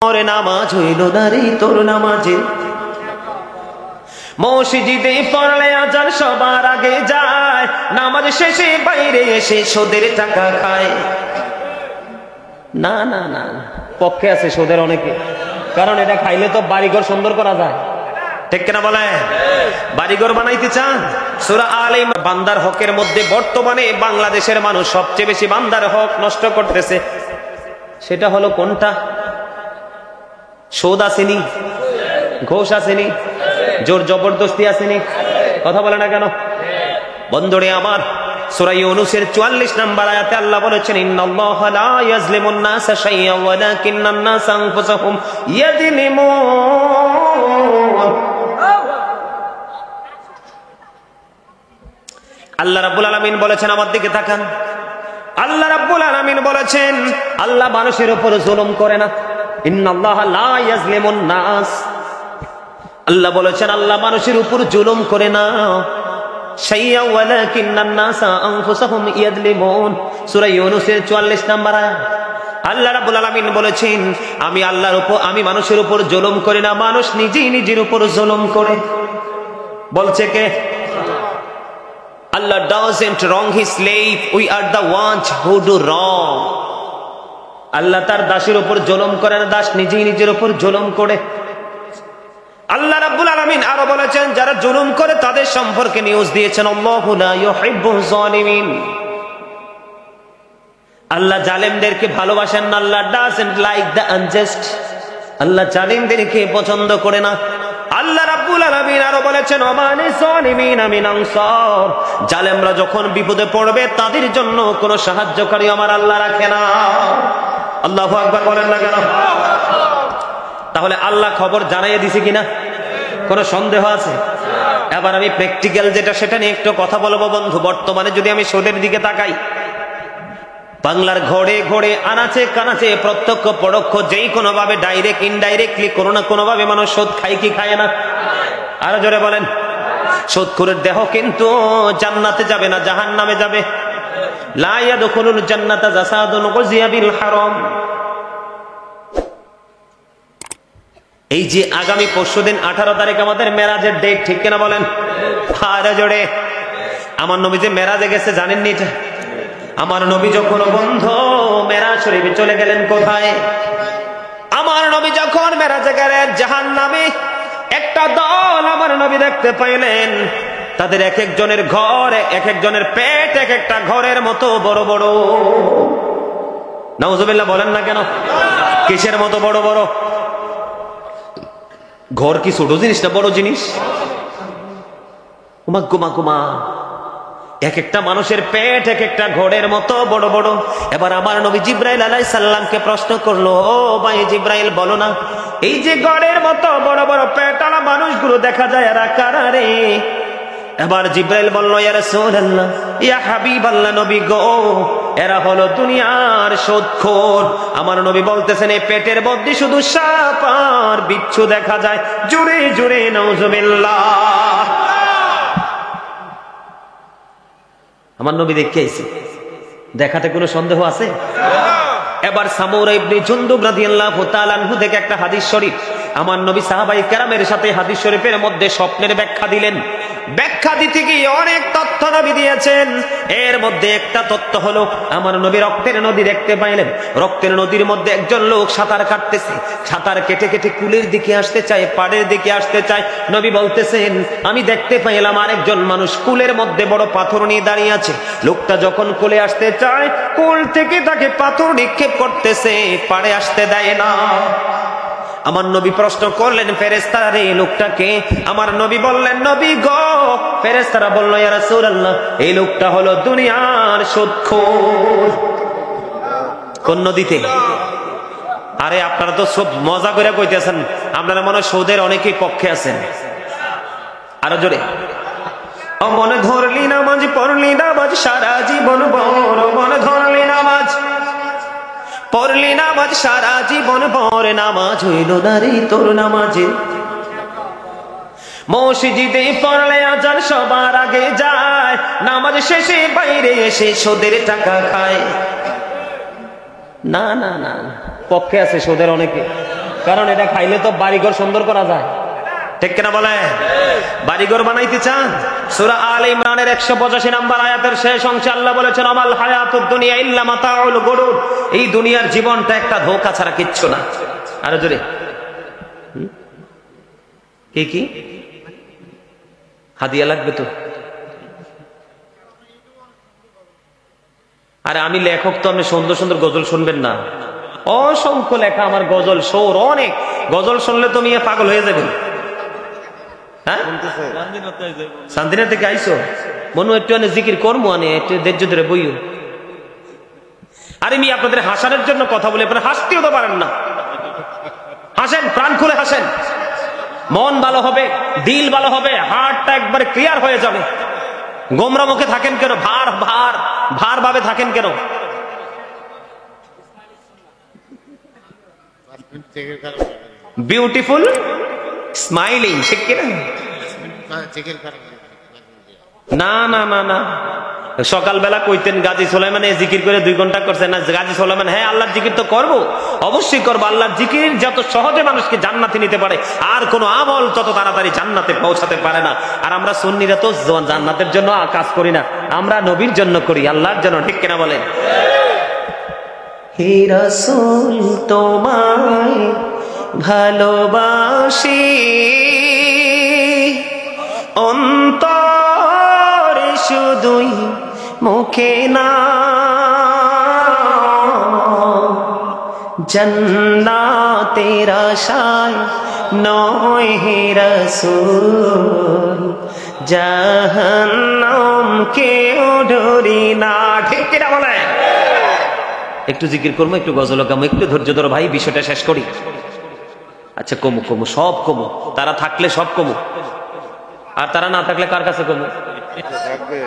ওরে নামাজ হইল দাঁড়ি তোর নামাজে, মসজিদে পড়লে আজান সবার আগে যায়, নামাজ শেষে বাইরে এসে সুদের টাকা খায়। না না না, পক্ষে আছে সুদের অনেকে, কারণ এটা খাইলে তো বাড়িঘর সুন্দর করা যায়, ঠিক কিনা বলে? বাড়িঘর বানাইতে চান? সূরা আলে ইমরান বান্দার হকের মধ্যে বর্তমানে বাংলাদেশের মানুষ সবচেয়ে বেশি বান্দার হক নষ্ট করতেছে, সেটা হলো কোনটা? সুদ আসেনি, ঘোষ আসেনি, জোর জবরদস্তি আসেনি, কথা বলে না কেন? বন্ধুরে আমার, সূরা ইউনূসের 44 নম্বর আয়াতে আল্লাহ বলেছেন, ইন্নাল্লাহা লা ইয়াজলিমুন নাসা শাইআন ওয়ালাকিন্নান নাসা আনফুসাহুম ইয়াযলিমুন। আল্লাহ রাব্বুল আলামিন বলেছেন, আমার দিকে তাকান, আল্লাহ রাব্বুল আলামিন বলেছেন আল্লাহ মানুষের উপর জুলুম করে না। ইন্নাল্লাহা লা ইয়াজলিমুন নাস, আল্লাহ বলেছেন আল্লাহ মানুষের উপর জুলুম করে না। শাইআন ওয়ালাকিন্নান নাসা আনফুসাহুম ইয়াযলিমুন, সূরা ইউনূসের 44 নম্বর আয়াত। আল্লাহ রাব্বুল আলামিন বলেছেন আমি মানুষের উপর জুলুম করি না, মানুষ নিজেই নিজের উপর জুলুম করে। বলছে কে? Allah doesn't wrong his slave, we are the ones who do wrong. আল্লাহ তার দাসের উপর জুলুম করে না, দাস নিজেই নিজের উপর জুলুম করে। আল্লাহ রাব্বুল আলামিন আরো বলেছেন, যারা জুলুম করে তাদের সম্পর্কে নিউজ দিয়েছেন, আল্লাহু লা ইউহিব্বুজ জালিমিন। আল্লাহ জালেমদেরকে ভালোবাসেন না, আল্লাহ doesn't like the unjust, আল্লাহ জালিমদেরকে পছন্দ করে না। আল্লাহ রাব্বুল আলামিন আরো বলেছেন, ওমানে যালিমিনা মিন আনসার, জালেমরা যখন বিপদে পড়বে তাদের জন্য কোনো সাহায্যকারী আমার আল্লাহ রাখে না। আল্লাহু আকবার বলেন না কেন? তাহলে আল্লাহ খবর জানাইয়ে দিছে কিনা? কোনো সন্দেহ আছে? এবার আমি প্র্যাকটিক্যাল যেটা সেটা নিয়ে একটু কথা বলবো বন্ধু। বর্তমানে যদি আমি সুদের দিকে তাকাই, বাংলার ঘরে ঘরে আনাচে কানাচে প্রত্যক্ষ পরোক্ষ যেই কোনো ভাবে ডাইরেক্ট ইনডাইরেক্টলি কোনো না কোনো ভাবে মানুষ সুদ খায় কি খায় না? আরো জোরে বলেন। সুদখোরের দেহ কিন্তু জান্নাতে যাবে না, জাহান্নামে যাবে। লা ইয়াদখুলুল জান্নাতা জাসাদুন গুযিয়া বিল হারাম। এই যে আগামী পরশুদিন 18 তারিখ আমাদের মেরাজের ডেট, ঠিক কিনা বলেন? আরো জোরে। আমার নবী যে মেরাজে গেছে জানেননি এটা? আমার নবী যখন বন্ধ মেরাজ শরীফে চলে গেলেন, কোথায়? আমার নবী যখন মেরাজে গেলেন, জাহান্নামে একটা দল আমার নবী দেখতে পাইলেন। তাদের এক একজনের ঘর, এক একজনের পেট এক একটা ঘরের মতো বড় বড়। নাউজুবিল্লাহ বলেন না কেন? কিসের মতো বড় বড়? ঘর কি ছোট জিনিস না বড় জিনিস? কুমা কুমা কুমা, এক একটা মানুষের পেট এক একটা ঘরের মতো বড় বড়। এবার আমার নবী জিব্রাইল আলাইহিস সালামকে প্রশ্ন করলো, ও ভাই জিব্রাইল বলো না, এই যে ঘরের মতো বড় বড় পেটওয়ালা মানুষগুলো দেখা যায় এরা কারা রে? এবার জিব্রাইল বলল, ইয়া রাসূলুল্লাহ, ইয়া হাবিবাল্লাহ, নবী গো, এরা হলো দুনিয়ার সুদখোর। আমার নবী বলতেছেন, এই পেটের মধ্যে শুধু সাপ আর বিচ্ছু দেখা যায়। জোরে জোরে নাউজুবিল্লাহ। আমার নবী দেখে আইছে, দেখাতে কোনো সন্দেহ আছে? এবার সামুরা ইবনে জুনদুব রাদিয়াল্লাহু তাআলা আনহু থেকে একটা হাদিস শরীফ, আমার নবী সাহাবায়ে কেরামের সাথে হাদিস শরীফের মধ্যে স্বপ্নের ব্যাখ্যা দিলেন। ব্যাখ্যা দিতে গিয়ে অনেক তথ্য নবী দিয়েছেন। এর মধ্যে একটা তথ্য হলো, আমার নবী রক্তের নদী দেখতে পাইলেন। রক্তের নদীর মধ্যে একজন লোক সাঁতার কাটতেছে, সাঁতার কেটে কেটে কুলের দিকে আসতে চায়, পাড়ের দিকে আসতে চায়। নবী বলতেছেন, আমি দেখতে পাইলাম আরেকজন মানুষ কুলের মধ্যে বড় পাথর নিয়ে দাঁড়িয়ে আছে। লোকটা যখন কুলে আসতে চায়, কুল থেকে তাকে পাথর নিক্ষেপ করতেছে, পাড়ে আসতে দেয় না। আমার নবী প্রশ্ন করলেন, ফেরেশতারা রে, লোকটাকে? আমার নবী বললেন, নবী গো, ফেরেশতারা বলল, ইয়া রাসূলুল্লাহ, এই লোকটা হলো দুনিয়ার সুদখোর। কোন নদীতে? আরে আপনারা তো সব মজা করে কইতেছেন, আপনারা মনে হয় সুদের অনেকেই পক্ষে আছেন। আরো জোরে। ও মনে ধরলি নামাজ, পড়লি নামাজ, সারা জীবন বড় মনে ধরলি নামাজ, পড়লি নামাজ, সারা জীবন ভর, নামাজ হইল দাঁড়ি তোর নামাজে, মসজিদে পড়লে আজান সবার আগে যায়, নামাজ শেষে বাইরে এসে সুদের টাকা খায়। না না না, পক্ষে আছে সুদের অনেকে, কারণ এটা খাইলে তো বাড়িঘর সুন্দর করা যায়, ঠিক কিনা বলে? বাড়িঘর বানাইতে চান? সূরা আলে ইমরানের 185 নম্বর আয়াতের শেষ অংশে আল্লাহ বলেছেন, আমাল হায়াতুদ দুনিয়া ইল্লা মাতাউল গুরুর, এই দুনিয়ার জীবনটা একটা ধোঁকা ছাড়া কিচ্ছু না। আরো জোরে, কি কি হাদিয়া লাগবে তো? আরে আমি লেখক তো, আপনি সুন্দর সুন্দর গজল শুনবেন না? অসংখ্য লেখা আমার গজল, সৌর অনেক। গজল শুনলে তো মিয়া পাগল হয়ে যাবেন। হ্যাঁ, শান্তিনা থেকে আইসো মনু, একটু জিকির কর্ম আনে, একটু ধৈর্য ধরে বইও। আরে মি আপনাদের হাসানোর জন্য কথা বলে, আপনারা হাসতেও তো পারেন না। হাসেন, প্রাণ খুলে হাসেন, মন ভালো হবে, দিল ভালো হবে, হার্টটা একবারে ক্লিয়ার হয়ে যাবে। গোমরা মুখে থাকেন কেন? ভার ভার ভার ভাবে থাকেন কেন? বিউটিফুল স্মাইলিং, ঠিক কিনা? না না না না, সকালবেলা কইতেন গাজী সুলাইমান জিকির করে 2 ঘন্টা করছেন না গাজী সুলাইমান? হ্যাঁ, আল্লাহর জিকির তো করবো, অবশ্যই করবো। আল্লাহর জিকির যত সহজে মানুষকে জান্নাতে নিতে পারে, আর কোন আমল তত তাড়াতাড়ি জান্নাতে পৌঁছাতে পারে না। আর আমরা সুন্নিরা তো জান্নাতের জন্য কাজ করি না, আমরা নবীর জন্য করি, আল্লাহর জন্য, ঠিক কিনা বলেন? হে রাসূল তোমায় ভালোবাসি, অন্তরে শুধুই, মুখে না। জান্নাতের আশায় নয় হে রাসূল, জাহান্নাম কেউ ডরি না, ঠিক কিনা বলে? একটু জিকির করবো, একটু গজল গামো, একটু ধৈর্য ধরো ভাই, বিষয়টা শেষ করি। আচ্ছা, কমু কমু, সব কমু। তারা থাকলে সব কমু, আর তারা না থাকলে কার কাছে কমু?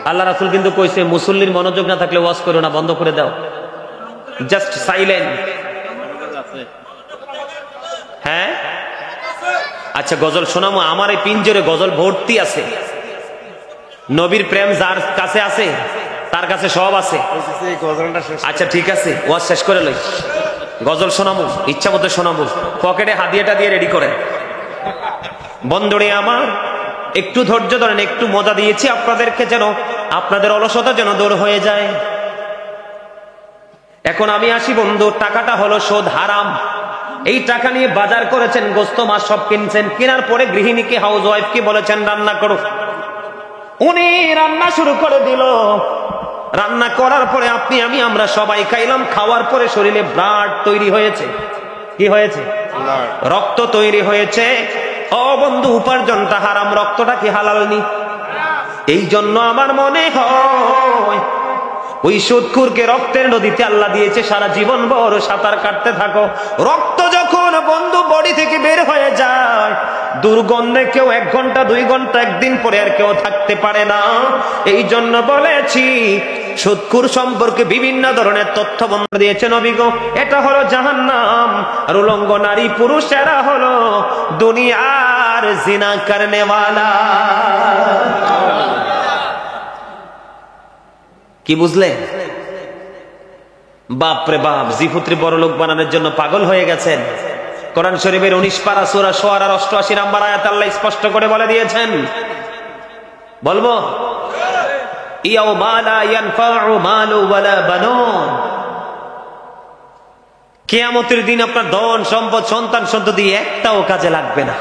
আল্লাহ রাসূল কিন্তু কইছে, মুসল্লির মনোযোগ না থাকলে ওয়াজ করো না, বন্ধ করে দাও, জাস্ট সাইলেন্ট। হ্যাঁ, আচ্ছা গজল শোনামো। আমার এই পিঞ্জরে গজল ভর্তি আছে। নবীর প্রেম যার কাছে আছে তার কাছে সব আছে। আচ্ছা ঠিক আছে, ওয়াজ শেষ করে লই, গজল শোনাবো, ইচ্ছা মতো শোনাবো। পকেটে হাদিয়াটা দিয়ে রেডি করেন। বন্ধুরে আমার, একটু ধৈর্য ধরেন, একটু মজা দিয়েছি আপনাদেরকে, যেন আপনাদের অলসতা যেন দূর হয়ে যায়। এখন আমি আসি বন্ধু, টাকাটা হলো সুদ, হারাম। এই টাকা নিয়ে বাজার করেছেন, গোস্ত মাছ সব কিনছেন, কেনার পরে গৃহিণীকে, হাউস ওয়াইফকে বলেছেন রান্না করো, উনি রান্না শুরু করে দিল। রান্না করার পরে আপনি, আমি, আমরা সবাই খাইলাম। খাওয়ার পরে শরীরে ব্লাড তৈরি হয়েছে। কি হয়েছে? রক্ত তৈরি হয়েছে। ও বন্ধু, উপার্জনটা হারাম, রক্তটা কি হালাল নি? এই জন্য আমার মনে হয় ওই সুদখোরকে রক্তের নদীতে আল্লাহ দিয়েছে, সারা জীবন বড় সাঁতার কাটতে থাকো। রক্ত যখন বন্ধু বডি থেকে বের হয়ে যায়, দুর্গন্ধে কেউ 1 ঘন্টা 2 ঘন্টা, একদিন পরে আর কেউ থাকতে পারে না। এই জন্য বলেছি, সুদখোর সম্পর্কে বিভিন্ন ধরনের তথ্য বন্ধ দিয়েছে নবী গো। এটা হলো জাহান্নাম, আর উলঙ্গ নারী পুরুষেরা হলো দুনিয়ার জিনা করনেওয়ালা। কি বুঝলে? বাপরে বাপ, জিপুত্রী বড় লোক বানানোর জন্য পাগল হয়ে গেছেন। কোরআন শরীফের 19 পারা সূরা শুআরার 88 নম্বর আয়াত আল্লাহ স্পষ্ট করে বলে দিয়েছেন। বলবো, ইয়াউমা লা ইয়ানফাউ মালু ওয়ালা বানুন, কিয়ামতের দিন আপনার ধন সম্পদ, সন্তান সন্ততি একটাও কাজে লাগবে না।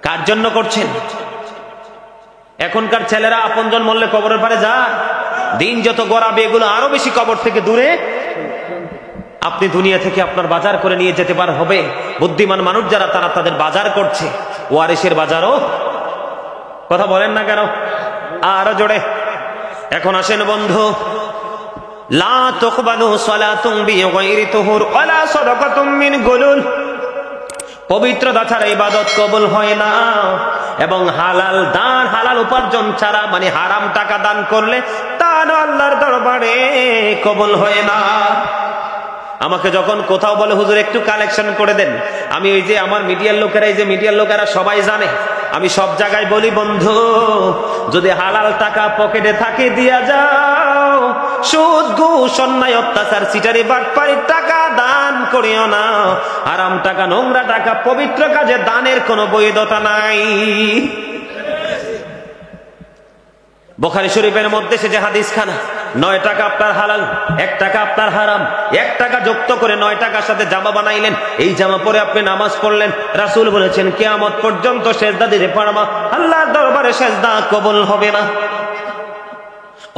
কার জন্য করছেন? এখনকার ছেলেরা আপনজন মরলে কবরের পারে যায়, দিন যত গড়াবে এগুলো আরো বেশি কবর থেকে দূরে। আপনি দুনিয়া থেকে আপনার বাজার করে নিয়ে যেতে পার হবে। বুদ্ধিমান মানুষ যারা, তারা তাদের বাজার করছে। ওয়ারিসের বাজারও, কথা বলেন না কেন? আরো জোরে। এখন আসেন বন্ধু, লা তুকবালু সালাতুন বিগাইরি তুহুর ওয়ালা সাদাকাতুম মিন গুলুল, পবিত্রতা ছাড়া ইবাদত কবুল হয় না। এবং হালাল দান, হালাল উপার্জন ছাড়া, মানে হারাম টাকা দান করলে তার আল্লাহর দরবারে কবুল হয় না। আমাকে যখন কোথাও বলে হুজুর একটু কালেকশন করে দেন, আমি ওই যে আমার মিডিয়ার লোকেরা, এই যে মিডিয়ার লোকেরা সবাই জানে, আমি সব জায়গায় বলি বন্ধু, যদি হালাল টাকা পকেটে থাকে দিয়া যাও, সুদ ঘুষ অন্যায় অত্যাচার চিটারি বাটপাড়ির টাকা দান করিও না। হারাম টাকা, নোংরা টাকা, পবিত্র কাজে দানের কোনো বৈধতা নাই। বুখারী শরীফের মধ্যে সে যে হাদিস খানা, 9 টাকা আপনার হালাল, 1 টাকা আপনার হারাম, 1 টাকা যুক্ত করে 9 টাকার সাথে জামা বানাইলেন, এই জামা পরে আপনি নামাজ পড়লেন। রাসূল বলেছেন কিয়ামত পর্যন্ত সেজদা দিতে পারবা, আল্লাহর দরবারে সেজদা কবুল হবে না।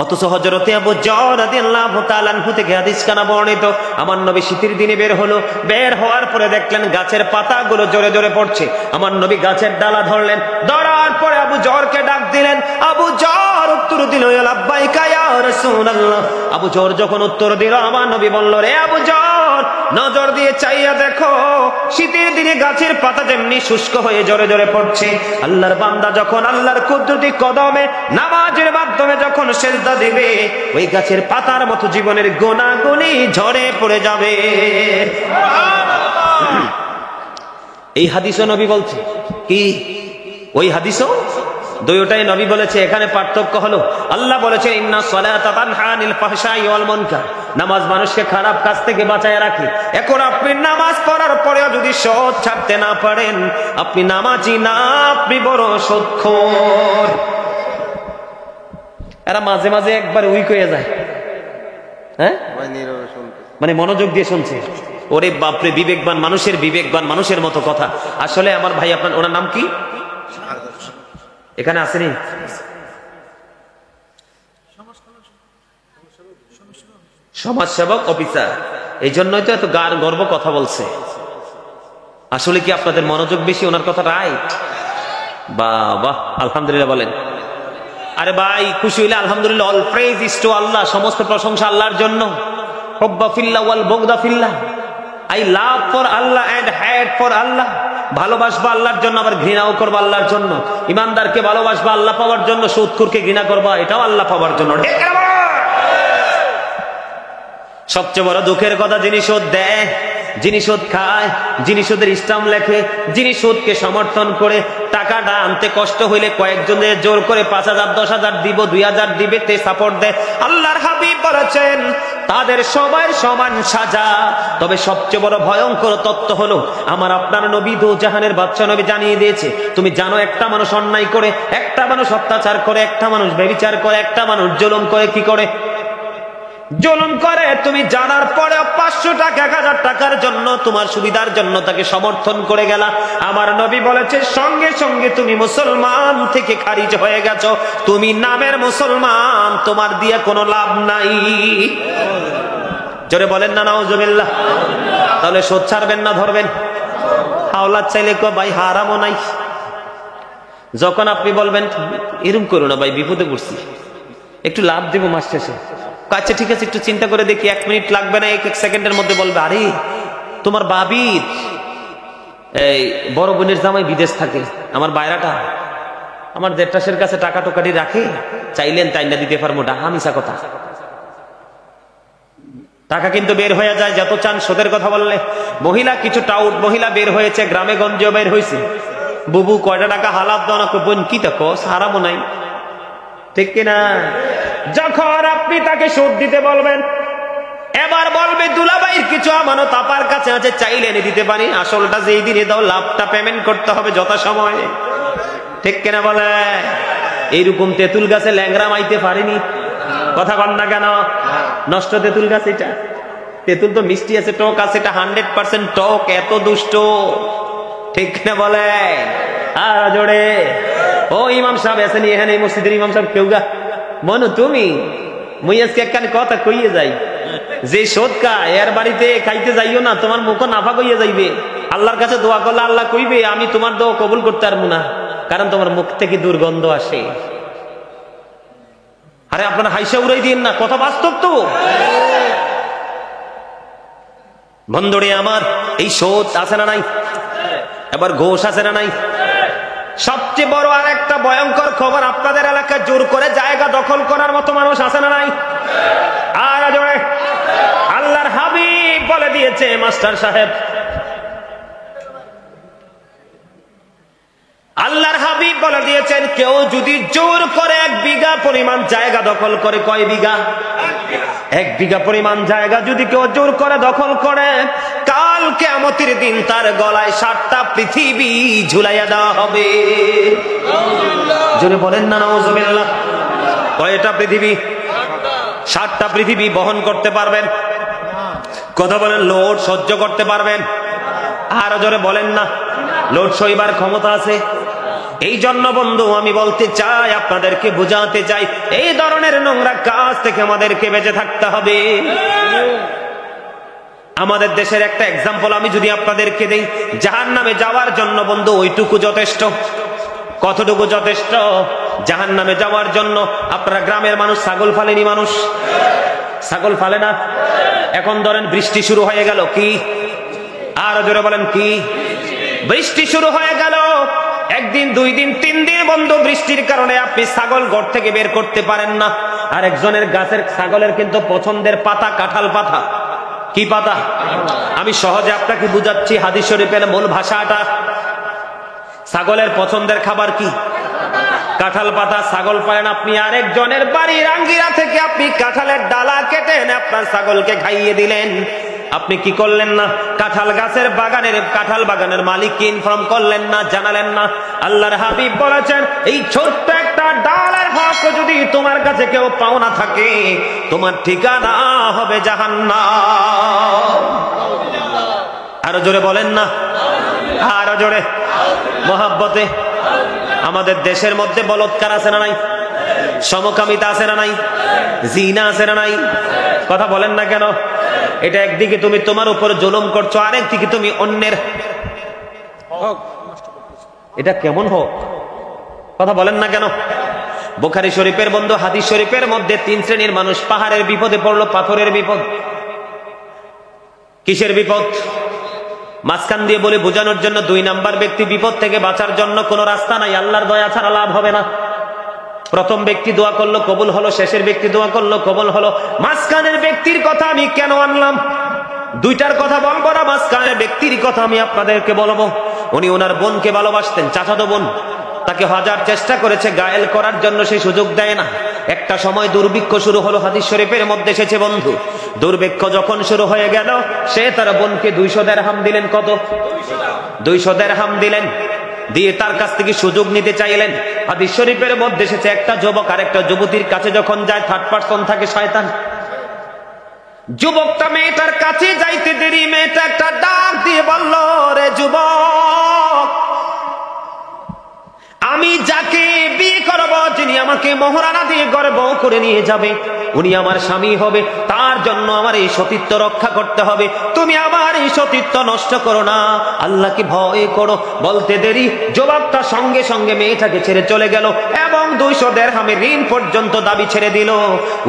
অথচ হযরতে আবু যর রাদিয়াল্লাহু তাআলা আনহু থেকে হাদিস কানা বর্ণিত, আমার নবী শীতের দিনে বের হলো, বের হওয়ার পরে দেখলেন গাছের পাতাগুলো জোরে জোরে পড়ছে। আমার নবী গাছের ডালা ধরলেন, ধরার পরে আবু যরকে ডাক দিলেন। আবু যর উত্তর দিল, ইয়া লাব্বাইকা ইয়া রাসূলুল্লাহ। আবু যর যখন উত্তর দিল, আমার নবী বলল, রে আবু যর, নজর দিয়ে চাইয়া দেখো, শীতের দিনে গাছের পাতা যেমনি শুষ্ক হয়ে জোরে জোরে পড়ছে, আল্লাহর বান্দা যখন আল্লাহর কুদরতি কদমে নামাজের মাধ্যমে যখন সেজদা দিবে, ওই গাছের পাতার মতো জীবনের গুনাহগুলি ঝরে পড়ে যাবে। এই হাদিসও নবী বলছে কি? ওই হাদিসও দুইটাই নবী বলেছে। এখানে পার্থক্য হলো, আল্লাহ বলেছে ইন্না সলাতা তানহা আনিল ফাহশাই ওয়াল মুনকার, নামাজ মানুষকে খারাপ কাজ থেকে বাঁচায় রাখে। এখন আপনি নামাজ পড়ার পরেও যদি সুদ ছাড়তে না পারেন, আপনি নামাজি না, আপনি বড় সুদখোর। এরা মাঝে মাঝে একবার উইক হয়ে যায়, হ্যাঁ, মানে মনোযোগ দিয়ে শুনছে। ওরে বাপরে, বিবেকবান মানুষের বিবেকবান মানুষের মতো কথা। আসলে আমার ভাই, আপনার ওনার নাম কি এখানে আসেনি? সমাজসেবক অফিসার, এই জন্যই তো এত গর্ব কথা বলছে। আসলে কি আপনাদের মনোযোগ বেশি ওনার কথা? রাইট, বাহ বাহ, আলহামদুলিল্লাহ বলেন। আরে ভাই, খুশি হইলে আলহামদুলিল্লাহ। All praise is to Allah, সমস্ত প্রশংসা আল্লাহর জন্য। হুব্বা ফিল্লাহ ওয়াল বুগদা ফিল্লাহ, I love for Allah and hate for Allah. ভালোবাসবা আল্লাহর জন্য, আবার ঘৃণাও করবা আল্লাহর জন্য। ইমানদারকে ভালোবাসবা আল্লাহ পাওয়ার জন্য, সুদখোরকে ঘৃণা করবা এটাও আল্লাহ পাওয়ার জন্য। সবচেয়ে বড় দুঃখের কথা, যিনি সুদ দেয়, যিনি সুদ খায়, যিনি সুদের স্টাম্প লেখে, যিনি সুদকে সমর্থন করে, টাকাটা আনতে কষ্ট হইলে কয়েকজনের জোর করে 5,000 10,000 দিব, 2,000 দিবে, তে সাপোর্ট দেয়। আল্লাহর হাবিব বলেছেন তাদের সবার সমান সাজা। তবে সবচেয়ে বড় ভয়ঙ্কর তত্ত্ব হলো, আমার আপনার নবী দো জাহানের বাদশা নবী জানিয়ে দিয়েছে, তুমি জানো একটা মানুষ অন্যায় করে, একটা মানুষ অত্যাচার করে, একটা মানুষ ব্যভিচার করে, একটা মানুষ জুলুম করে, কি করে? জুলুম করে। তুমি জানার পরে 500 টাকা 1000 টাকার জন্য, তোমার সুবিধার জন্য তাকে সমর্থন করে গেলা, আমার নবী বলেছে সঙ্গে সঙ্গে তুমি মুসলমান থেকে খারিজ হয়ে গেছো। তুমি নামের মুসলমান, তোমার দিয়ে কোনো লাভ নাই। জোরে বলেন না নাউজুবিল্লাহ। তাহলে সুদ ছাড়বেন না ধরবেন? হাওলাত চাইলে কো ভাই হারামও নাই। যখন আপনি বলবেন এরকম করো না ভাই, বিপদে পড়ছি, একটু লাভ দেবো মাস শেষে, আচ্ছা ঠিক আছে একটু চিন্তা করে দেখি, 1 মিনিট লাগবে না, 1 সেকেন্ডের মধ্যে বলবে, আরে তোমার বাবির এই বড় বোনের জামাই বিদেশ থাকে, আমার বাইরাটা আমার দেড়টাসের কাছে টাকা টোকাটি রাখে, চাইলেন তাই না দিতে পারবো, ডাহা মিশা কথা। টাকা কিন্তু বের হয়ে যায় যত চান। সুদের কথা বললে মহিলা, কিছু টাউট মহিলা বের হয়েছে, গ্রামে গঞ্জেও বের হয়েছে, বুবু কয়টা টাকা হালাত দাও না, বোন কি দেখো হারামও নাই, ঠিক কিনা? যখন আপনি তাকে সুদ দিতে বলবেন, এবার বলবে দুলাভাইয়ের কিছু আমানত আপার কাছে আছে, চাইলে এনে দিতে পারি, আসলটা যেই দিনে দাও লাভটা পেমেন্ট করতে হবে যথাসময়ে, ঠিক কিনা বলে? এইরকম তেঁতুল গাছে ল্যাংরা মাইতে পারিনি, কথা বল না কেন? নষ্ট তেঁতুল গাছ এটা, তেঁতুল তো মিষ্টি আছে, টক আছে, এটা 100% টক, এত দুষ্ট, ঠিক কিনা বলে? আর জোরে ও ইমাম সাহেব আছেন এখানে, এই মসজিদের ইমাম সাহেব কেউ গা মনু, তুমি মুই আজকে একখানে কথা কইয়ে যাই, যে সুদ খায় এর বাড়িতে খাইতে যাইও না, তোমার মুখ নাফা কইয়ে যাইবে। আল্লাহর কাছে দোয়া করলে আল্লাহ কইবে আমি তোমার দোয়া কবুল করতে পারবো না, কারণ তোমার মুখ থেকে দুর্গন্ধ আসে। আরে আপনারা হাইসা উড়াই দিন না, কথা বাস্তব তো। বন্ধুরে আমার, এই সুদ আছে না নাই? এবার ঘোষ আছে না নাই? সবচেয়ে বড় আর একটা ভয়ঙ্কর খবর, আপনাদের এলাকায় জোর করে জায়গা দখল করার মতো মানুষ আছে না নাই? আর আল্লাহর হাবিব বলে দিয়েছে, মাস্টার সাহেব, আল্লাহর হাবিব বলে দিয়েছেন, কেউ যদি জোর করে 1 বিঘা পরিমাণ জায়গা দখল করে, কয় বিঘা? 1 বিঘা পরিমাণ জায়গা যদি কেউ জোর করে দখল করে, কাল কিয়ামতের দিন তার গলায় 7টা পৃথিবী ঝুলাইয়া দেওয়া হবে। জোরে বলেন না নাউজুবিল্লাহ। কয়টা পৃথিবী? 7টা পৃথিবী বহন করতে পারবেন? কথা বলেন, লোড সহ্য করতে পারবেন? আর জোরে বলেন না, লোড সইবার ক্ষমতা আছে? এই জন্য বন্ধু আমি বলতে চাই, আপনাদেরকে বুঝাতে চাই, এই ধরনের নোংরা কাজ থেকে আমাদেরকে বেঁচে থাকতে হবে। আমাদের দেশের একটা এক্সাম্পল আমি যদি আপনাদেরকে দেই, জাহান্নামে যাওয়ার জন্য বন্ধু ওইটুকু যথেষ্ট। কতটুকু যথেষ্ট? জাহান্নামে যাওয়ার জন্য আপনারা গ্রামের মানুষ ছাগল ফালেনি? মানুষ ছাগল ফালে না? এখন ধরেন বৃষ্টি শুরু হয়ে গেল, কি? আর জোরে বলেন, কি? বৃষ্টি শুরু হয়ে গেল। 1 দিন 2 দিন 3 দিন বন্ধু বৃষ্টির কারণে আপনি ছাগল ঘর থেকে বের করতে পারেন না। আর একজনের গাছের ছাগলের কিন্তু পছন্দের পাতা কাঁঠাল পাতা। কি পাতা? আমি সহজে আপনাকে বুঝাচ্ছি, হাদিস শরীফের মূল ভাষাটা। ছাগলের পছন্দের খাবার কি? কাঁঠাল পাতা। ছাগল পালেন আপনি, আরেকজনের বাড়ির আঙ্গিরা থেকে আপনি কাঁঠালের ডালা কেটে এনে আপনার ছাগলকে খাইয়ে দিলেন। আপনি কি করলেন না? কাঁঠাল গাছের বাগানের কাঁঠাল বাগানের মালিককে ইনফর্ম করলেন না, জানালেন না। আল্লাহর হাবিব বলেছেন, এই ছোট্ট একটা ডালের হক যদি তোমার কাছে কেউ পাওনা থাকে, তোমার ঠিকানা হবে জাহান্নাম। আরো জোরে বলেন না, আরো জোরে, মহাব্বতে। আমাদের দেশের মধ্যে বলৎকার আছে না নাই? সমকামিতা আছে না নাই? জিনা আছে না নাই? কথা বলেন না কেন? এটা একদিকে তুমি তোমার উপর জুলুম করছো, আরেকদিকে তুমি অন্যের হক। এটা কেমন হক? কথা বলেন না কেন? বুখারী শরীফের বন্ধু হাদিস শরীফের মধ্যে 3 শ্রেণীর মানুষ পাহাড়ের বিপদে পড়লো, পাথরের বিপদ। কিসের বিপদ? মাঝখান দিয়ে বলে বোঝানোর জন্য 2 নাম্বার ব্যক্তি বিপদ থেকে বাঁচার জন্য কোনো রাস্তা নাই, আল্লাহর দয়া ছাড়া লাভ হবে না। প্রথম ব্যক্তি দোয়া করলো, কবুল হলো। শেষের ব্যক্তি দোয়া করলো, কবুল হলো। মাঝখানের ব্যক্তির কথা আমি কেন আনলাম? 2টার কথা বলবো না, মাঝখানের ব্যক্তির কথা আমি আপনাদেরকে বলবো। উনি ওনার বোনকে ভালোবাসতেন, চাচাতো বোন। তাকে হাজার চেষ্টা করেছে গায়েল করার জন্য, সেই সুযোগ দেয় না। একটা সময় দুর্ভিক্ষ শুরু হলো, হাদিস শরীফের মধ্যে এসেছে বন্ধু। দুর্ভিক্ষ যখন শুরু হয়ে গেল, সে তার বোনকে 200 দিরহাম দিলেন। কত? 200 দিরহাম দিলেন। দিয়ে তার কাছ থেকে সুযোগ নিতে চাইলেন। হাদিস শরীফের মধ্যে এসেছে, একটা যুবক আর একটা যুবতীর কাছে যখন যায়, 3rd পারসন থাকে শয়তান। যুবকটা মেয়েটার কাছে যাইতে দেরি, মেয়েটা একটা ডাক দিয়ে বলল, রে যুবক, আমি যাকে বিয়ে করব, যিনি আমাকে মোহরানা দিয়ে ঘরে বউ করে নিয়ে যাবে, উনি আমার স্বামী হবে। তার জন্য আমার এই সতীত্ব রক্ষা করতে হবে। তুমি আমার এই সতীত্ব নষ্ট করো না, আল্লাহকে ভয় করো। বলতে দেরি জবাবটা সঙ্গে সঙ্গে মেয়েটাকে ছেড়ে চলে গেল এবং 200 দিরহামের ঋণ পর্যন্ত দাবি ছেড়ে দিল।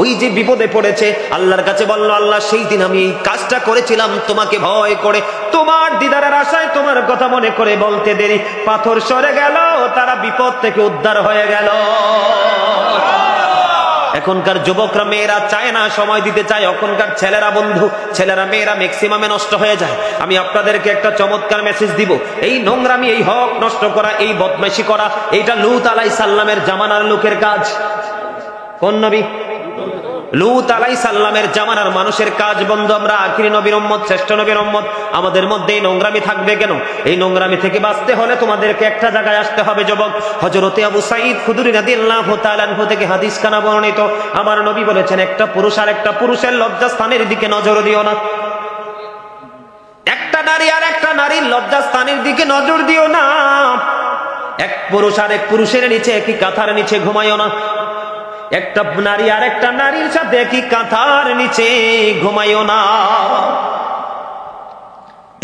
ওই যে বিপদে পড়েছে, আল্লাহর কাছে বলল, আল্লাহ সেই দিন আমি এই কাজটা করেছিলাম তোমাকে ভয় করে, তোমার দিদারের আশায়, তোমার কথা মনে করে। বলতে দেরি পাথর সরে গেল, তারা বিপদ থেকে উদ্ধার হয়ে গেল। এখনকার যুবকরা মেয়েরা চায় না, সময় দিতে চায়। এখনকার ছেলেরা বন্ধু, ছেলেরা মেয়েরা ম্যাক্সিমামে নষ্ট হয়ে যায়। আমি আপনাদেরকে একটা চমৎকার মেসেজ দিব। এই নোংরামি, এই হক নষ্ট করা, এই বদমাইশি করা, এইটা লূত আলাইহিস সালামের জামানার লোকের কাজ। কোন নবী? লূত আলাইহিস সালামের জামানার মানুষের কাজ বন্ধু। আমরা আখিরি নবীর উম্মত, শ্রেষ্ঠ নবীর উম্মত, আমাদের মধ্যে এই নোংরামি থাকবে কেন? এই নোংরামি থেকে বাঁচতে হলে তোমাদেরকে একটা জায়গায় আসতে হবে যুবক। হযরতে আবু সাঈদ খুদরী রাদিয়াল্লাহু তাআলা আনহু থেকে হাদিস কানা বর্ণিত, আমার নবী বলেছেন, একটা পুরুষ আর একটা পুরুষের লজ্জাস্থানের দিকে নজর দিও না। একটা নারী আর একটা নারীর লজ্জাস্থানের দিকে নজর দিও না। এক পুরুষ আর এক পুরুষের নিচে, একই কাঁথার নিচে ঘুমাইও না। একটা নারী আর একটা নারীর সাথে একই কাঁথার নিচে ঘুমাইও না।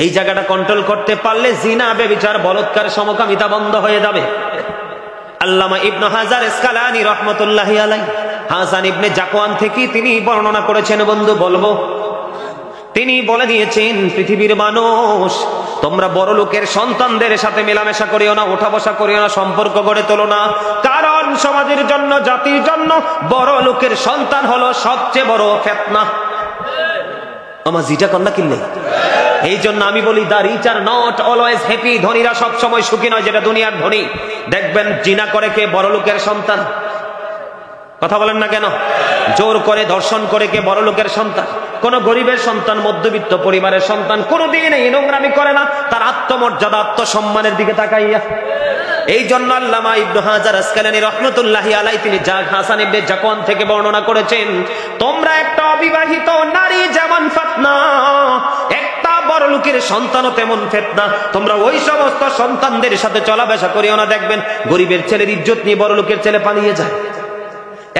এই জায়গাটা কন্ট্রোল করতে পারলে জিনা, ব্যভিচার, বলৎকার, সমকামিতা বন্ধ হয়ে যাবে। আল্লামা ইবনে হাজার আসকালানী রাহমাতুল্লাহি আলাইহি হাসান ইবনে জাকওয়ান থেকে তিনি বর্ণনা করেছেন বন্ধু, বলবো। তিনি বলে দিয়েছেন, পৃথিবীর মানুষ, তোমরা বড় লোকের সন্তানদের সাথে মেলামেশা করিও না, ওঠা বসা করিও না, সম্পর্ক গড়ে তোলো না। কারণ সমাজের জন্য, জাতির জন্য বড় লোকের সন্তান হলো সবচেয়ে বড় ফিতনা। আমার জিটা কন্যা কিনলে এই জন্য আমি বলি, the rich are not always happy. ধনীরা সব সময় সুখী নয়, যেটা দুনিয়ার ধনী। দেখবেন জিনা করে কে? বড় লোকের সন্তান। কথা বলেন না কেন? জোর করে ধর্ষণ করে কে বড় লোকের সন্তান, কোন গরিবের সন্তান, মধ্যবিত্ত পরিবারের সন্তান কোনদিন এই নোংরামি করে না তার আত্মমর্যাদা আত্মসম্মানের দিকে তাকাইয়া। এই জন্য আল্লামা ইবনে হাজার আসকালানী রাহমাতুল্লাহি আলাইহি তিনি হাসান ইবনে জাকওয়ান থেকে বর্ণনা করেছেন, তোমরা একটা অবিবাহিত নারী যেমন ফিতনা, একটা বড় লোকের সন্তানও তেমন ফিতনা। তোমরা ওই সমস্ত সন্তানদের সাথে চলাফেরা করিও না, দেখবেন গরিবের ছেলের ইজ্জত নিয়ে বড় লোকের ছেলে পালিয়ে যায়।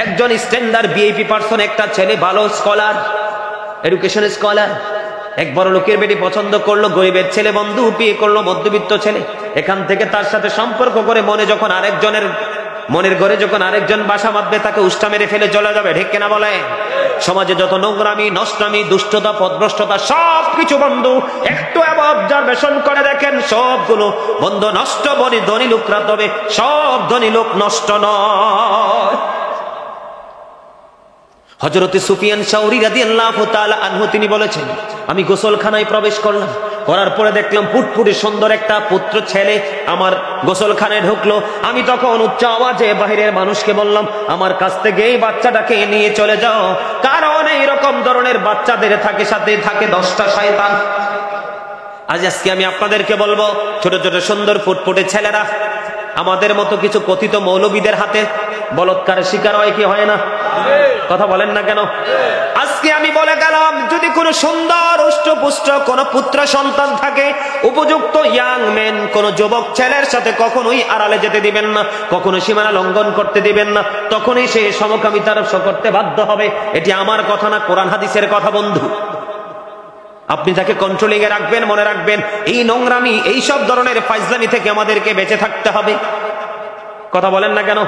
একজন স্ট্যান্ডার্ড ভিআইপি পারসন, একটা ছেলে ভালো স্কলার, এডুকেশন স্কলার, এক বড় লোকের বেটি পছন্দ করলো, গরিবের ছেলে বন্ধু বিয়ে করলো মধ্যবিত্ত ছেলে। এখান থেকে তার সাথে সম্পর্ক করে মনের ঘরে যখন আরেকজন বাসা বাঁধবে তাকে উষ্টা মেরে ফেলে চলে যাবে, ঠিক কিনা বলে? সমাজে যত নোংরামি, নষ্টামি, দুষ্টতা, পদভ্রষ্টতা সবকিছু বন্ধু একটু অবজারভেশন করে দেখেন, সবগুলো বন্ধ নষ্ট। ধনী লোকরা, তবে সব ধনী লোক নষ্ট নয়। হযরতে সুফিয়ান শাওরি রাদিয়াল্লাহু তাআলা আনহু তিনি বলেছেন, আমি গোসলখানায় প্রবেশ করলাম, করার পরে দেখলাম ফুটফুটে সুন্দর একটা পুত্র ছেলে আমার গোসলখানায় ঢুকলো। আমি তখন উচ্চ আওয়াজে বাহিরের মানুষকে বললাম, আমার কাছ থেকে এই বাচ্চাটাকে নিয়ে চলে যাও, কারণ এইরকম ধরনের বাচ্চাদের সাথে থাকে 10টা শয়তান। আজকে আমি আপনাদেরকে বলবো, ছোট ছোট সুন্দর ফুটফুটে ছেলেরা আমাদের মতো কিছু কথিত মৌলবীদের হাতে বলৎকারের শিকার হয় কি হয় না? কথা বলেন না কেন? আজকে আমি বলে গেলাম, যদি কোনো সুন্দর উষ্টপুষ্ট কোন পুত্র সন্তান থাকে, উপযুক্ত ইয়াং মেন কোন যুবক ছেলের সাথে কখনোই আড়ালে যেতে দিবেন না, কখনো সীমানা লঙ্ঘন করতে দিবেন না, তখনই সে সমকামিতার করতে বাধ্য হবে। এটি আমার কথা না, কোরআন হাদিসের কথা বন্ধু। আপনি তাকে কন্ট্রোলিং এ রাখবেন, মনে রাখবেন এই নোংরামি, এই সব ধরনের ফাইজলামি থেকে আমাদেরকে বেঁচে থাকতে হবে। কথা বলেন না কেন?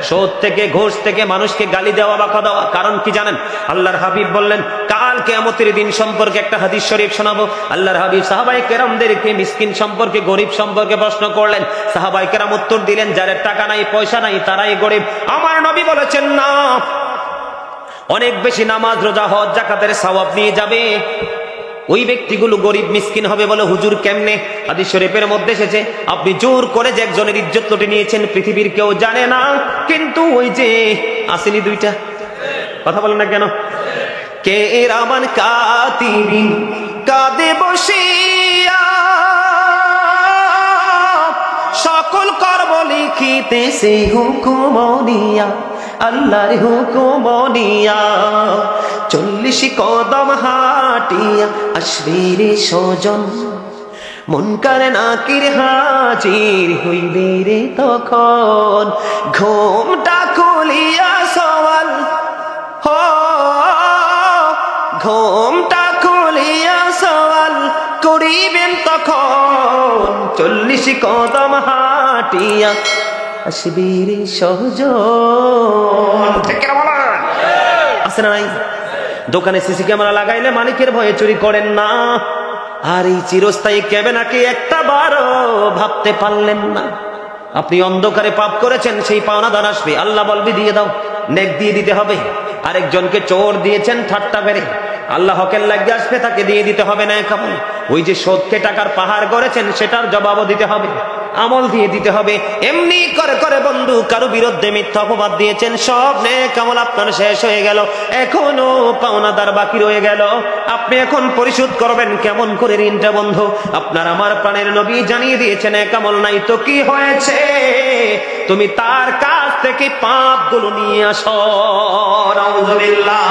সুদ থেকে, ঘুষ থেকে মানুষকে গালি দেওয়া বা কথা দেওয়া, কারণ কি জানেন? আল্লাহর হাবিব বললেন, কাল কিয়ামতের দিন সম্পর্কে একটা হাদিস শরীফ শোনাবো। আল্লাহর হাবিব সাহাবায়ে কেরামদেরকে মিসকিন সম্পর্কে, গরিব সম্পর্কে প্রশ্ন করলেন। সাহাবায়ে কেরাম উত্তর দিলেন, যাদের টাকা নাই, পয়সা নাই, তারাই গরিব। আমার নবী বলেছেন, না, অনেক বেশি নামাজ, রোজা, হজ, যাকাতের সওয়াব নিয়ে যাবে, ওই ব্যক্তিগুলো গরিব মিসকিন হবে। বলে হুজুর কেমনে? হাদিস শরীফের মধ্যে এসেছে, আপনি জোর করে যে একজনের ইজ্জত লুটে নিয়েছেন, পৃথিবীর কেউ জানে না, কিন্তু ওই যে আসেনি দুইটা। কথা বলেন না কেন? কে রামান কাতিবিন কাঁদে বসিয়া, সকল কর্ম লিখিতেছে হুকুম নিয়া, আল্লাহর হুকুম নিয়া, 40 কদম হাঁটিয়া আসবে রে স্বজন, মুনকার নাকির হাজির হইবে রে তখন, ঘুমটা খুলিয়া সওয়াল, ঘুমটা খুলিয়া সওয়াল করিবেন তখন, 40 কদম হাঁটিয়া আসবে রে স্বজন। ঠিক কিনা বলেন? আছে না নাই? দোকানে সিসি ক্যামেরা লাগাইলে মালিকের ভয়ে চুরি করেন না। আর এই চিরস্থায়ী ক্যামেরাকে একটা বারও ভাবতে পারলেন না। আপনি অন্ধকারে পাপ করেছেন, সেই পাওনাদার আসবে, আল্লাহ বলবে দিয়ে দাও, নেক দিয়ে দিতে হবে। আরেকজনকে চোর দিয়েছেন ঠাট্টা করে, আল্লাহ হকের লাগিয়ে আসবে, তাকে দিয়ে দিতে হবে না কেমন। ওই যে সোদকে টাকার পাহাড় গড়েছেন, সেটার জবাবও দিতে হবে, আমল দিয়ে দিতে হবে। এমনি করে করে বন্ধু কারো বিরুদ্ধে মিথ্যা অপবাদ দিয়েছেন, সব নেক আমল আপনার শেষ হয়ে গেল, এখনো পাওনাদার বাকি রয়ে গেল। আপনি এখন পরিশোধ করবেন কেমন করে ঋণটা বন্ধু? আপনার আমার প্রাণের নবী জানিয়ে দিয়েছেন, নেক আমল নাই তো কি হয়েছে, তুমি তার কাছ থেকে পাপগুলো নিয়ে আসো। নাউযুবিল্লাহ।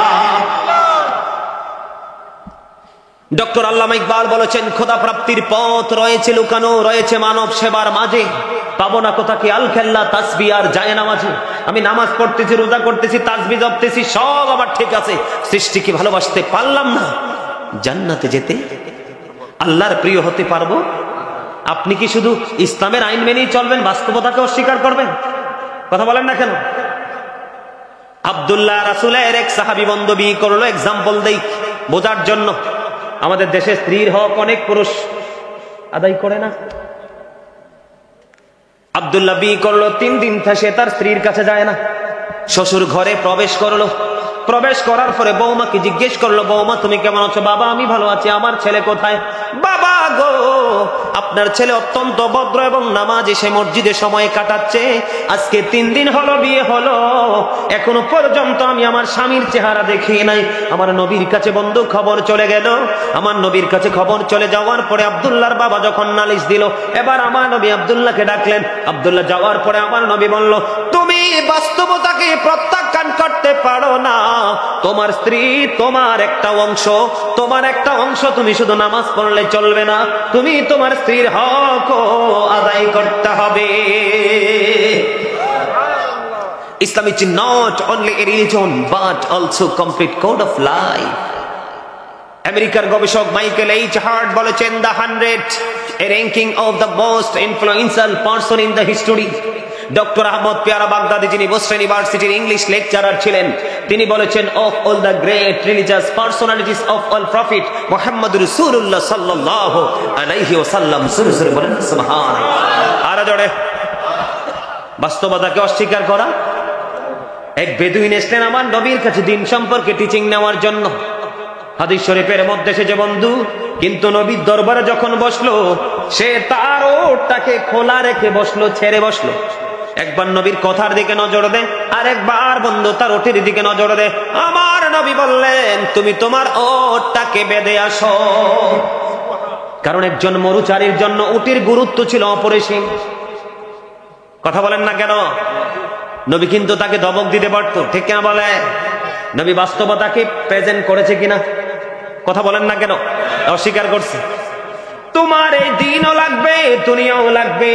ডক্টর আল্লামা ইকবাল বলেছেন, খোদা প্রাপ্তির পথ রয়েছে লুকানো, রয়েছে মানব সেবার মাঝে, পাবো না কোথাকে আল খেল্লা তাসবিহ আর জায়নামাজে। আমি নামাজ পড়তেছি, রোজা করতেছি, তাসবিহ জপতেছি, সব আবার ঠিক আছে, সৃষ্টিকে ভালোবাসতে পারলাম না, জান্নাতে যেতে, আল্লাহর প্রিয় হতে পারবো? আপনি কি শুধু ইসলামের আইন মেনেই চলবেন, বাস্তবতাকে অস্বীকার করবেন? কথা বলেন না কেন? আব্দুল্লাহ রাসূলের এক সাহাবী বন্ধু বিয়ে করলো, এক্সাম্পল দেই বোঝার জন্য। আমাদের দেশে স্ত্রীর হক অনেক পুরুষ আদায় করে না। আব্দুল্লাহ বিয়ে করলো, 3 দিন সে তার স্ত্রীর কাছে যায় না, শ্বশুর ঘরে প্রবেশ করলো, প্রবেশ করার পরে বৌমাকে জিজ্ঞেস করলো, বৌমা তুমি কেমন আছো? বাবা আমি ভালো আছি, আমার ছেলে কোথায়? বাবা গো, আপনার ছেলে অত্যন্ত ভদ্র এবং নামাজি, সে মসজিদে সময় কাটাচ্ছে। আজকে 3 দিন হলো বিয়ে হলো, এখনো পর্যন্ত আমি আমার স্বামীর চেহারা দেখি নাই। আমার নবীর কাছে বন্ধু খবর চলে গেল। আমার নবীর কাছে খবর চলে যাওয়ার পরে আব্দুল্লাহর বাবা যখন নালিশ দিল, এবার আমার নবী আব্দুল্লাহকে ডাকলেন। আব্দুল্লাহ যাওয়ার পরে আমার নবী বলল, তুমি বাস্তবতাকে প্রত্যাখ্যান করতে পারো না। তোমার স্ত্রী তোমার একটা অংশ, তোমার একটা অংশ। তুমি শুধু নামাজ পড়লে চলবে না, তুমি তোমার স্ত্রীর হক আদায় করতে হবে। Islam is not only a religion but also complete code of life. আমেরিকার গবেষক মাইকেল এইচ হার্ট বলেছেন, the 100 a ranking of the most influential person in the history. Doctor আহমদ পেয়ারা বাগদাদি, যিনি বোস্টন ইউনিভার্সিটির ইংলিশ লেকচারার ছিলেন, তিনি বলেছেন, of all the great religious personalities of all prophet Muhammad রাসূলুল্লাহ সাল্লাল্লাহু আলাইহি ওয়াসাল্লাম। সুরে বলেন সুবহানাল্লাহ। আর জোরে, বাস্তবতাকে অস্বীকার করা। এক বেদুইন এসলেন আমার নবীর কাছে দিন সম্পর্কে টিচিং নেওয়ার জন্য। হাদিস শরীফের মধ্যে সে যে বন্ধু, কিন্তু নবীর দরবারে যখন বসলো, সে তার ওটটাকে খোলা রেখে বসলো, ছেড়ে বসলো। একবার নবীর কথার দিকে নজর দে, আর একবার বন্ধু তার ওটের দিকে নজর দে। আমার নবী বললেন, তুমি তোমার ওটটাকে বেঁধে আসো। কারণ একজন মরুচারীর জন্য উটের গুরুত্ব ছিল অপরিসীম। কথা বলেন না কেন? নবী কিন্তু তাকে ধমক দিতে পারতো, ঠিক কিনা বলে? নবী বাস্তবতাকে প্রেজেন্ট করেছে কিনা? কথা বলেন না কেন? অস্বীকার করছে। তোমার এই দিনও লাগবে, দুনিয়াও লাগবে।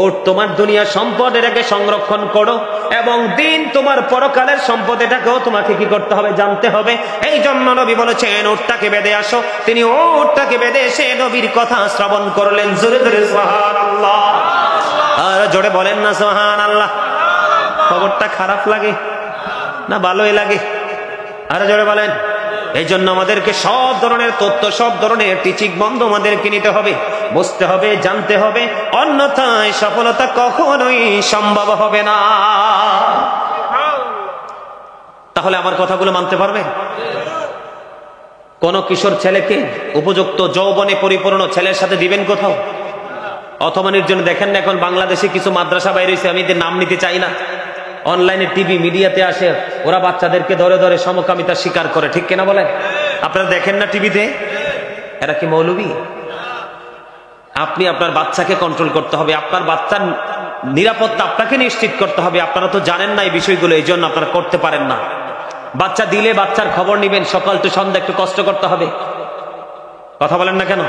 ওট তোমার দুনিয়া সম্পদ, এটাকে সংরক্ষণ করো, এবং দিন তোমার পরকালের সম্পদ, এটাকেও তোমাকে কি করতে হবে? জানতে হবে। এই জন্য নবী বলেছেন, ওটটাকে বেঁধে আসো। তিনি ওটটাকে বেঁধে এসে নবীর কথা শ্রবণ করলেন। জোরে জোরে সুবহানাল্লাহ। আর জোরে বলেন না সুবহানাল্লাহ। খবরটা খারাপ লাগে না ভালোই লাগে? আর জোরে বলেন। এই জন্য আমাদেরকে সব ধরনের তথ্য, সব ধরনের টিচিং বন্ধ আমাদেরকে নিতে হবে, বুঝতে হবে, জানতে হবে, অন্যথায় সফলতা কখনোই সম্ভব হবে না। তাহলে আমার কথাগুলো মানতে পারবে? কোন কিশোর ছেলেকে উপযুক্ত যৌবনে পরিপূর্ণ ছেলের সাথে দিবেন কোথাও? অথমানির জন্য দেখেন না এখন বাংলাদেশে কিছু মাদ্রাসা বাইরে হয়েছে, আমি এদের নাম নিতে চাই না। অনলাইনে, টিভি, মিডিয়াতে আসে, ওরা বাচ্চাদেরকে ধরে ধরে সমকামিতা স্বীকার করে, ঠিক কিনা বলেন? আপনারা দেখেন না টিভিতে? এরা কি মৌলবী? আপনি আপনার বাচ্চাকে কন্ট্রোল করতে হবে, আপনার বাচ্চার নিরাপত্তা আপনাকে নিশ্চিত করতে হবে। আপনারা তো জানেন না এই বিষয়গুলো, এই জন্য আপনারা করতে পারেন না। বাচ্চা দিলে বাচ্চার খবর নিবেন, সকাল টু সন্ধ্যা একটু কষ্ট করতে হবে। কথা বলেন না কেন?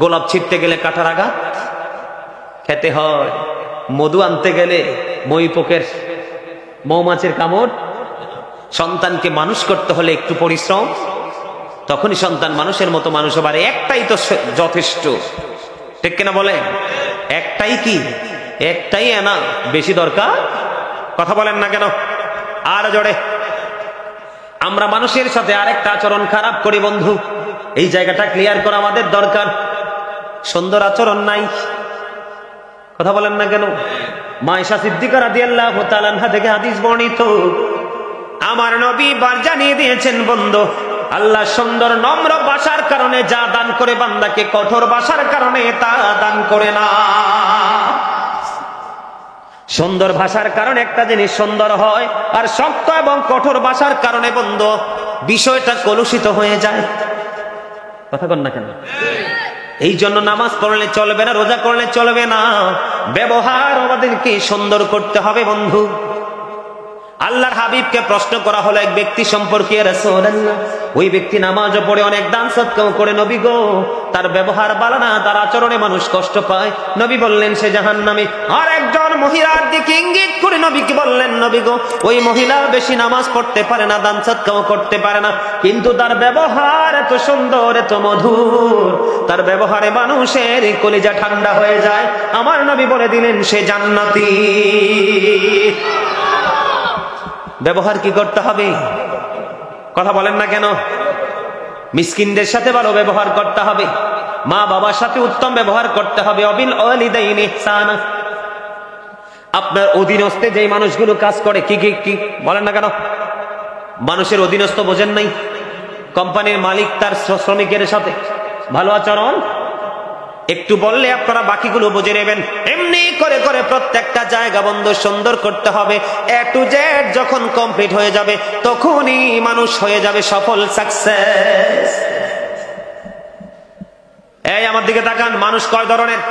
গোলাপ ছিটতে গেলে কাঁটার আঘাত খেতে হয়, মধু আনতে গেলে মই পোকের, মৌমাছির কামড়। সন্তানকে মানুষ করতে হলে একটু পরিশ্রম, তখনই সন্তান মানুষের মতো মানুষ হবে। একটাই তো যথেষ্ট, ঠিক কিনা বলে? একটাই কি? একটাই আনা, বেশি দরকার? কথা বলেন না কেন? আর জোরে। আমরা মানুষের সাথে আরেকটা আচরণ খারাপ করি বন্ধু, এই জায়গাটা ক্লিয়ার করা আমাদের দরকার। সুন্দর আচরণ নাই। কথা বলেন না কেন? মায়েশা সিদ্দিকা রাদিয়াল্লাহু তাআলা আনহা থেকে হাদিস বর্ণিত, আমার নবী বার জানিয়ে দিয়েছেন, বন্ধু আল্লাহ সুন্দর নম্র ভাষার কারণে যা দান করে বান্দাকে, কঠোর ভাষার কারণে তা দান করে না। সুন্দর ভাষার কারণে একটা জিনিস সুন্দর হয়, আর শক্ত এবং কঠোর ভাষার কারণে বন্ধু বিষয়টা কলুষিত হয়ে যায়। কথা বলেন না কেন? এই জন্য নামাজ পড়লে চলবে না, রোজা করলে চলবে না, ব্যবহার আমাদেরকে সুন্দর করতে হবে বন্ধু। আল্লাহর হাবিবকে প্রশ্ন করা হলো এক ব্যক্তি সম্পর্কে, রাসূলুল্লাহ ওই ব্যক্তি নামাজও পড়ে, অনেক দান সদকাও করে, নবী গো তার ব্যবহার ভালো না, তার আচরণে মানুষ কষ্ট পায়। নবী বললেন সে জাহান্নামী। আর একজন মহিলার দিকে ইঙ্গিত করে নবীকে বললেন, নবী গো ওই মহিলা বেশি নামাজ পড়তে পারে না, দান সদকাও করতে পারে না, কিন্তু তার ব্যবহার এত সুন্দর, এত মধুর, তার ব্যবহারে মানুষের কলিজা ঠান্ডা হয়ে যায়। আমার নবী বলে দিলেন সে জান্নাতি। ব্যবহার কি করতে হবে? কথা বলেন না কেন? মিসকিনদের সাথে ভালো ব্যবহার করতে হবে, মা বাবার সাথে উত্তম ব্যবহার করতে হবে। অবিল ওয়ালিদাইনি ইহসানা। আপনার অধীনস্থে যে মানুষগুলো কাজ করে, কি কি কি বলেন না কেন? মানুষের অধীনস্থ বোঝেন নাই? কোম্পানির মালিক তার শ্রমিকের সাথে ভালো আচরণ একটু বললে আপনারা বাকিগুলো বুঝে নেবেন। এমনি করে করে প্রত্যেকটা জায়গা বন্ধ সুন্দর করতে হবে। A to Z যখন কমপ্লিট হয়ে যাবে তখনই মানুষ হয়ে যাবে সফল, সাকসেস। এই আমার দিকে তাকান, মানুষ কয় ধরনের?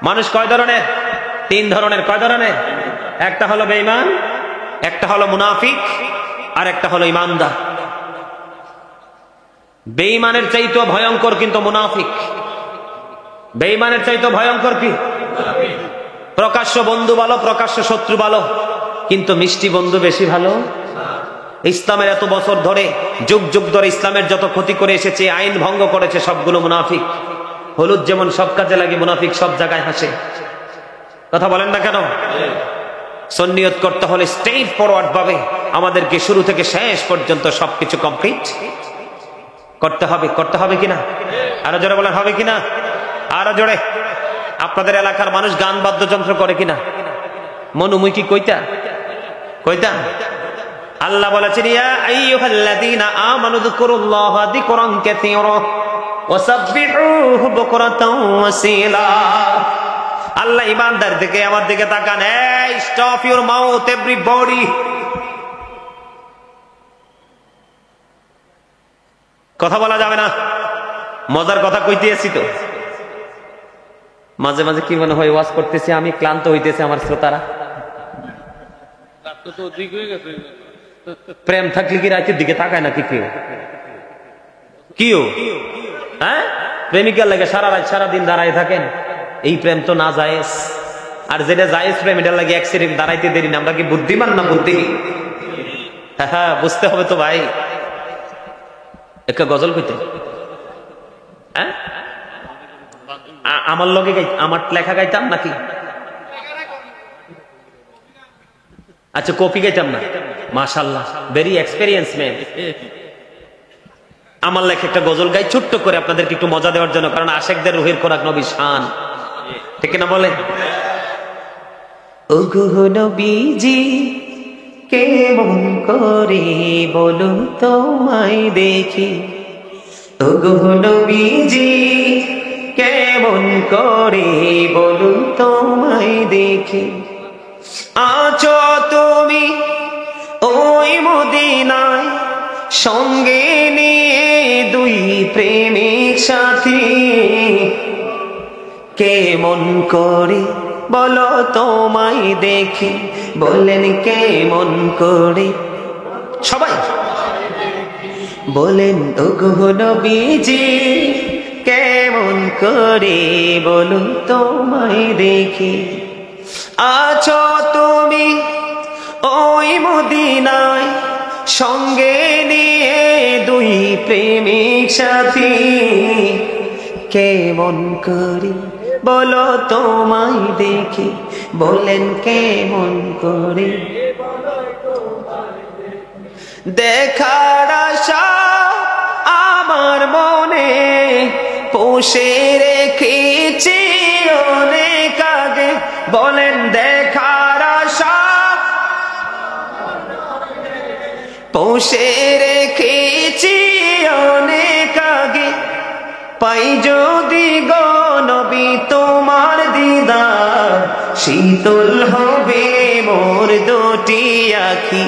মানুষ কয় ধরনের? 3 ধরনের। কয় ধরনের? একটা হলো বেঈমান, একটা হলো মুনাফিক, আর একটা হলো ইমানদার। বেঈমানের চাইতেও ভয়ঙ্কর কিন্তু মুনাফিক। বেঈমানের চাইতেও ভয়ঙ্কর কি? প্রকাশ্য বন্ধু ভালো, প্রকাশ্য শত্রু ভালো, কিন্তু মিষ্টি বন্ধু বেশি ভালো। ইসলামের এত বছর ধরে, যুগ যুগ ধরে ইসলামের যত ক্ষতি করে এসেছে, আইন ভঙ্গ করেছে, সবগুলো মুনাফিক। হলুদ যেমন সব কাজে লাগে, মুনাফিক সব জায়গায় হাসে। কথা বলেন না কেন? সুন্নিয়ত করতে হলে স্ট্রেইট ফরওয়ার্ড ভাবে আমাদেরকে শুরু থেকে শেষ পর্যন্ত সবকিছু কমপ্লিট করতে হবে। করতে হবে কিনা? আরো জোরে বলেন, হবে কিনা? আরো জোরে। আপনাদের এলাকার মানুষ গান বাদ্যযন্ত্র করে কিনা? মনু মুই কি কইতা কইতা? আল্লাহ বলেছেন, ইয়া আইয়ুহাল্লাযীনা আমানু যকুরুল্লাহা যিকরান কাসীরা ওয়াসাব্বিহুহু বুকরাতাও ওয়াসীলা। আল্লাহ ইমানদার দিকে, আমার দিকে তাকান। এই স্টপ ইউর মাউথ এভরিবডি। কথা বলা যাবে না। মজার কথা কইতেছি তো। মাঝে মাঝে কি মনে হয় ওয়াজ করতেছি আমি, ক্লান্ত হইতেছে আমার শ্রোতারা। প্রেম থাকলে কি রাতের দিকে তাকায় নাকি কেউ? কিও হ্যাঁ, প্রেমিকার লাগে সারা রাত সারা দিন দাঁড়ায় থাকেন? এই প্রেম তো না জায়েজ। আর যেটা জায়েজ প্রেম, এটার লাগে এক সেকেন্ড দাঁড়াইতে দেরি না। আমরা কি বুদ্ধিমান না বুদ্ধিহীন? হ্যাঁ, বুঝতে হবে তো ভাই। একটা গজল কইতে, হ্যাঁ আমার লগে আমার লেখা গাইতাম নাকি? আচ্ছা, কপি গাইতাম না? মাশাআল্লাহ, ভেরি এক্সপেরিয়েন্স ম্যান। আমার লেখা একটা গজল গাই ছোট্ট করে আপনাদেরকে একটু মজা দেওয়ার জন্য, কারণ আশেকদের রুহের খোরাক নবী শান, ঠিক না বলেন? ওগো নবীজি কেমন করে বলুন তোমায় দেখি, ওগো নবীজি কেমন করে বলুন তোমায় দেখি, আছো তুমি ওই মদিনায় সঙ্গে নিয়ে দুই প্রেমিক সাথী, কেমন করে বলো তোমায় দেখি, বলেন কেমন করে সবাই বলেন, ওগো নবীজি কেমন করে বলুন তোমায় দেখি, আছো তুমি ওই মদিনায় সঙ্গে নিয়ে দুই প্রেমিক সাথী, কেমন করে বলো তোমায় দেখি, বলেন কেমন করে। দেখার আশা আমার মনে পুষে রেখেছি অনেক আগে, বলেন দেখার আশা পুষে রেখেছি অনেক আগে, পাই যদি গো নবী তোমার দিদার, শীতল হবে মোর দুটি আখি,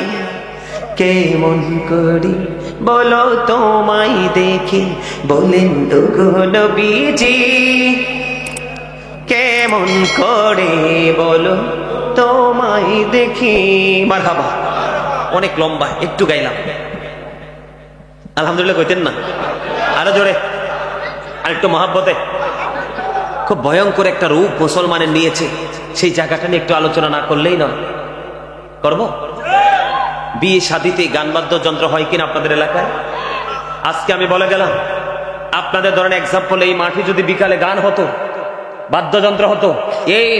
কেমন করি বলো তোমায় দেখি, বলেন ওগো নবীজি কেমন করে বলো তোমায় দেখি। মারহাবা। অনেক লম্বা, একটু গাইলাম, আলহামদুলিল্লাহ কইতেন না? আরো জোরে, আর একটু মহাব্বতে। খুব ভয়ঙ্কর একটা রূপ মুসলমানের নিয়েছে, সেই জায়গাটা নিয়ে একটু আলোচনা না করলেই নয়। করবো? বিয়ে শাদীতে গান বাদ্যযন্ত্র হয় কিনা আপনাদের এলাকায়? আজকে আমি বলে গেলাম, আপনাদের ধরেন এক্সাম্পল, এই মাঠে যদি বিকালে গান হতো, বাদ্যযন্ত্র হতো, এই